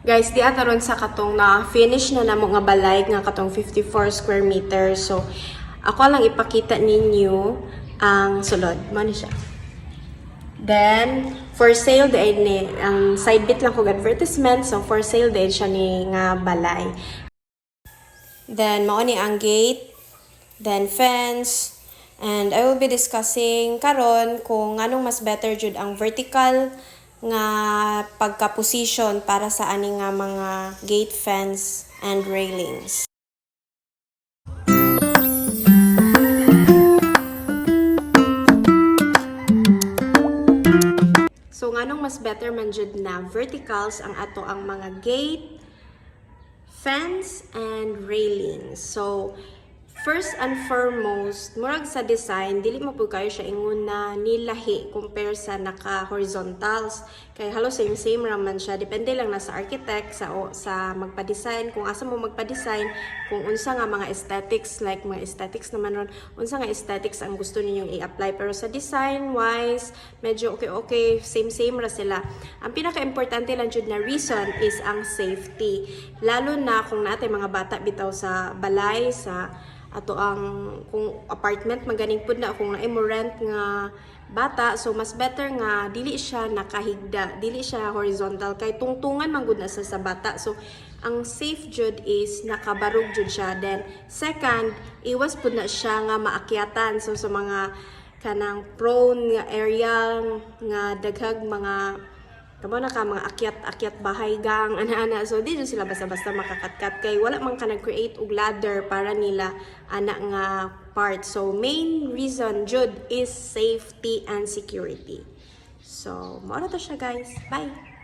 Guys, di ataron sa katong na finish na namo nga balay nga katong 54 square meters. So ako lang ipakita ninyo ang sulod. Mano siya. Then for sale din ni ang side bit lang kog advertisement. So for sale din siya ni nga balay. Then mao ni ang gate, then fence, and I will be discussing karon kung anong mas better jud ang vertical nga pagka-position para sa ani nga mga gate, fence, and railings. So nganong mas better man jud na verticals ang ato ang mga gate, fence, and railings. So first and foremost, murag sa design, dili mo po kayo siya ingon na nilahi compare sa naka-horizontals. Kaya halos same raman siya. Depende lang na sa architect, sa magpa-design, kung asa mo magpa-design, kung unsa nga mga aesthetics, like mga aesthetics naman ron, unsa nga aesthetics ang gusto ninyong i-apply. Pero sa design-wise, medyo okay, same ra sila. Ang pinaka-importante lang jud na reason is ang safety. Lalo na kung natin mga bata bitaw sa balay, sa ato ang kung apartment maganing pud na kung naay mo rent nga bata, so mas better nga dili siya nakahigda, dili siya horizontal kay tungtungan man gud na sa bata. So ang safe jud is nakabarog jud siya. Then second, iwas pud na siya nga maakyatan. So sa mga kanang prone nga area nga daghag mga kamo na ka mga akyat bahay gang ana-ana, so di sila basta-basta makakatkat kay wala man ka nag-create og ladder para nila ana nga part. So main reason jud is safety and security. So mao na to siya guys, bye.